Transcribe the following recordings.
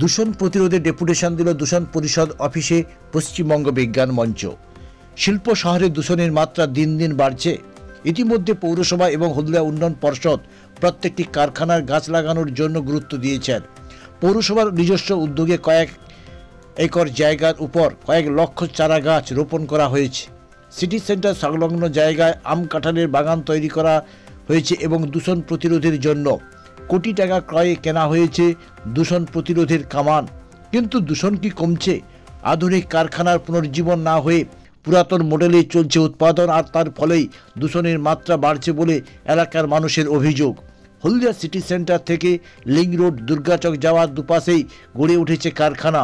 দূষণ প্রতিরোধে ডেপুটেশন দিল দূষণ পরিষদ অফিসে পশ্চিমবঙ্গ বিজ্ঞান মঞ্চ। শিল্প শহরে দূষণের মাত্রা দিন দিন বাড়ছে। ইতিমধ্যে পৌরসভা এবং হলদিয়া উন্নয়ন পর্ষদ প্রত্যেকটি কারখানার গাছ লাগানোর জন্য গুরুত্ব দিয়েছেন। পৌরসভার নিজস্ব উদ্যোগে কয়েক একর জায়গার উপর কয়েক লক্ষ চারা গাছ রোপণ করা হয়েছে। সিটি সেন্টার সংলগ্ন জায়গায় আম কাঁঠালের বাগান তৈরি করা হয়েছে এবং দূষণ প্রতিরোধের জন্য কোটি টাকা ক্রয়ে কেনা হয়েছে দূষণ প্রতিরোধের কামান। কিন্তু দূষণ কি কমছে? আধুনিক কারখানার পুনর্জীবন না হয়ে পুরাতন মডেলে চলছে উৎপাদন, আর তার ফলেই দূষণের মাত্রা বাড়ছে বলে এলাকার মানুষের অভিযোগ। হলদিয়া সিটি সেন্টার থেকে লিং রোড দুর্গাচক যাওয়ার দুপাশেই গড়ে উঠেছে কারখানা।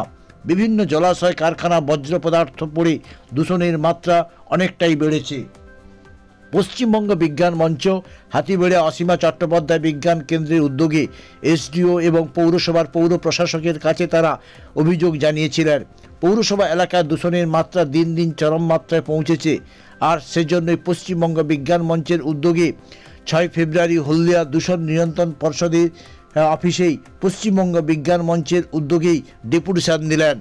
বিভিন্ন জলাশয় কারখানা বর্জ্য পদার্থ পড়ে দূষণের মাত্রা অনেকটাই বেড়েছে। পশ্চিমবঙ্গ বিজ্ঞান মঞ্চ হাতিবেড়া অসীমা চট্টোপাধ্যায় বিজ্ঞান কেন্দ্রের উদ্যোগে এসডিও এবং পৌরসভার পৌর প্রশাসকের কাছে তারা অভিযোগ জানিয়েছিলেন। পৌরসভা এলাকায় দূষণের মাত্রা দিন দিন চরম মাত্রায় পৌঁছেছে, আর সেজন্যই পশ্চিমবঙ্গ বিজ্ঞান মঞ্চের উদ্যোগে 6 ফেব্রুয়ারি হলদিয়া দূষণ নিয়ন্ত্রণ পর্ষদের অফিসেই পশ্চিমবঙ্গ বিজ্ঞান মঞ্চের উদ্যোগেই ডেপুটেশন দিলেন।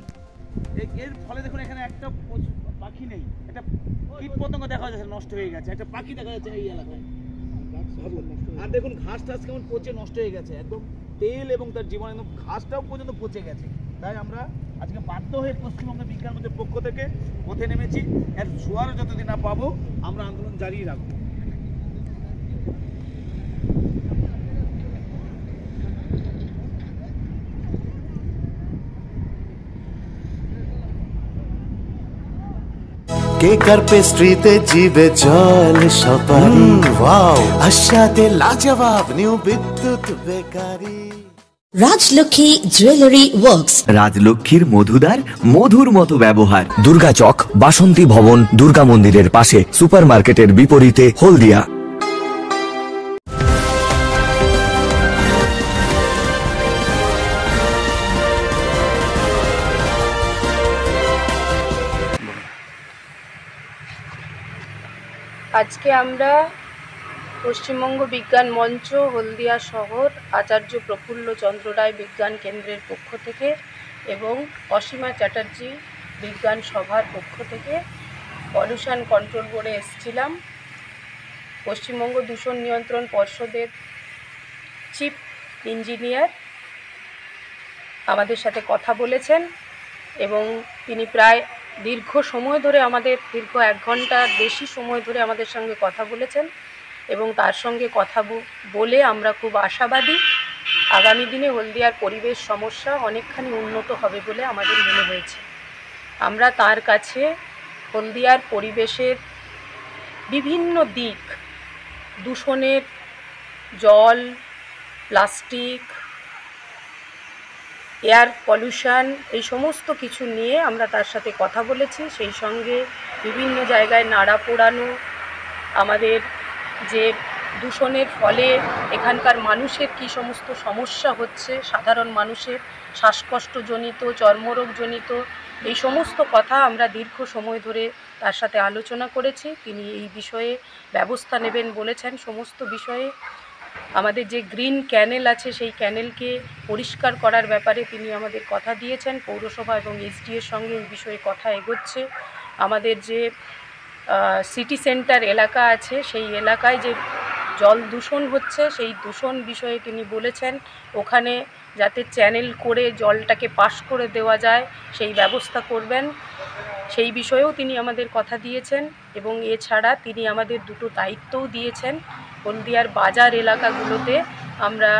এর ফলে দেখুন এখানে একটা পাখি নেই, একটা কীট পতঙ্গ দেখা যাচ্ছে নষ্ট হয়ে গেছে, একটা পাখি দেখা যাচ্ছে এই এলাকায়। আর দেখুন ঘাস টাস কেমন পচে নষ্ট হয়ে গেছে, একদম তেল এবং তার জীবন একদম ঘাসটাও পর্যন্ত পচে গেছে। তাই আমরা আজকে বাধ্য হয়ে পশ্চিমবঙ্গ বিজ্ঞান মঞ্চের পক্ষ থেকে পথে নেমেছি। এর জোয়ার যতদিন না পাবো আমরা আন্দোলন জারি রাখবো। কেক আর পেস্ট্রিতে জিভে জল সপারি, ওয়াও আশাতে লাজবাব নিউ বিদ্যুৎ বেকারি। রাজলক্ষ্মী জুয়েলারি ওয়ার্কস, রাজলক্ষ্মীর মধুদার মধুর মতো ব্যবহার। দুর্গাচক বাসন্তী ভবন দুর্গা মন্দিরের পাশে, সুপার মার্কেটের বিপরীতে, হলদিয়া। আজকে আমরা পশ্চিমবঙ্গ বিজ্ঞান মঞ্চ হলদিয়া শহর আচার্য প্রফুল্ল চন্দ্র রায় বিজ্ঞান কেন্দ্রের পক্ষ থেকে এবং অসীমা চ্যাটার্জি বিজ্ঞান সভার পক্ষ থেকে পলিউশন কন্ট্রোল বোর্ডে এসেছিলাম। পশ্চিমবঙ্গ দূষণ নিয়ন্ত্রণ পর্ষদের চিফ ইঞ্জিনিয়ার আমাদের সাথে কথা বলেছেন এবং তিনি প্রায় দীর্ঘ সময় ধরে দীর্ঘ 1 ঘন্টার বেশি সময় ধরে আমাদের সঙ্গে কথা বলেছেন এবং তার সঙ্গে কথা বলে আমরা খুব আশাবাদী আগামী দিনে হলদিয়ার পরিবেশ সমস্যা অনেকখানি উন্নত হবে বলে আমাদের মনে হয়েছে। আমরা তার কাছে হলদিয়ার পরিবেশের বিভিন্ন দিক, দূষণের জল, প্লাস্টিক, এয়ার পলিউশন, এই সমস্ত কিছু নিয়ে আমরা তার সাথে কথা বলেছি। সেই সঙ্গে বিভিন্ন জায়গায় নাড়া পোড়ানো, আমাদের যে দূষণের ফলে এখানকার মানুষের কী সমস্ত সমস্যা হচ্ছে, সাধারণ মানুষের শ্বাসকষ্টজনিত, চর্মরোগজনিত, এই সমস্ত কথা আমরা দীর্ঘ সময় ধরে তার সাথে আলোচনা করেছি। তিনি এই বিষয়ে ব্যবস্থা নেবেন বলেছেন। সমস্ত বিষয়ে আমাদের যে গ্রিন ক্যানেল আছে সেই ক্যানেলকে পরিষ্কার করার ব্যাপারে তিনি আমাদের কথা দিয়েছেন। পৌরসভা এবং এসডিএর সঙ্গে এই বিষয়ে কথা এগোচ্ছে। আমাদের যে সিটি সেন্টার এলাকা আছে সেই এলাকায় যে জল দূষণ হচ্ছে সেই দূষণ বিষয়ে তিনি বলেছেন ওখানে যাতে চ্যানেল করে জলটাকে পাস করে দেওয়া যায় সেই ব্যবস্থা করবেন। সেই বিষয়েও তিনি আমাদের কথা দিয়েছেন এবং এছাড়া তিনি আমাদের 2টো দায়িত্বও দিয়েছেন। হলদিয়ার বাজার এলাকাগুলোতে আমরা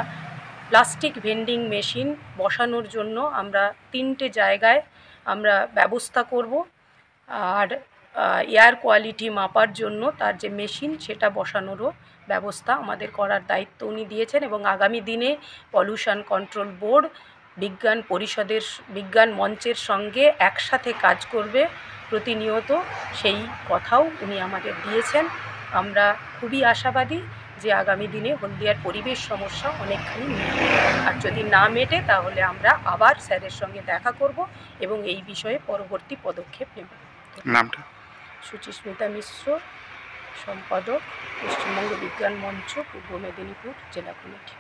প্লাস্টিক ভেন্ডিং মেশিন বসানোর জন্য আমরা 3টে জায়গায় আমরা ব্যবস্থা করব, আর এয়ার কোয়ালিটি মাপার জন্য তার যে মেশিন সেটা বসানোরও ব্যবস্থা আমাদের করার দায়িত্ব উনি দিয়েছেন এবং আগামী দিনে পলিউশন কন্ট্রোল বোর্ড বিজ্ঞান পরিষদের বিজ্ঞান মঞ্চের সঙ্গে একসাথে কাজ করবে প্রতিনিয়ত, সেই কথাও উনি আমাদের দিয়েছেন। আমরা খুবই আশাবাদী যে আগামী দিনে হলদিয়ার পরিবেশ সমস্যা অনেকখানি মিটবে, আর যদি না মেটে তাহলে আমরা আবার স্যারের সঙ্গে দেখা করব এবং এই বিষয়ে পরবর্তী পদক্ষেপ নেব। নামটা? সুচিস্মিতা মিশ্র, সম্পাদক, পশ্চিমবঙ্গ বিজ্ঞান মঞ্চ, পূর্ব মেদিনীপুর জেলা কমিটি।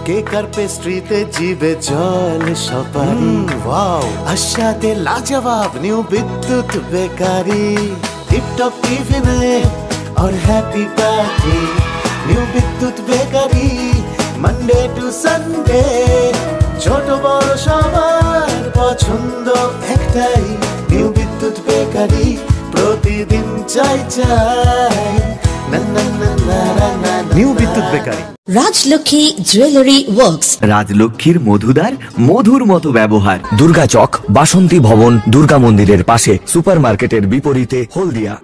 কেক আর পেস্ট্রিতে জিবে জল সপারি ওয়াও আশাতে লাজবাব নিউ বিদ্যুৎ বেকারি টিপটপ টিফিনে और हैप्पी पार्टी নিউ বিদ্যুৎ বেকারি মানডে টু সানডে ছোট বড় সবার পছন্দ একটাই নিউ বিদ্যুৎ বেকারি প্রতিদিন চাই চাই না না না না না নিউ বিদ্যুৎ বেকারি Rajlakhi Jewelry Works. রাজলক্ষ্মীর মধুদার মধুর মতো ব্যবহার দুর্গা চক বাসন্তী ভবন দুর্গা মন্দিরের পাশে সুপারমার্কেটের বিপরীতে হলদিয়া।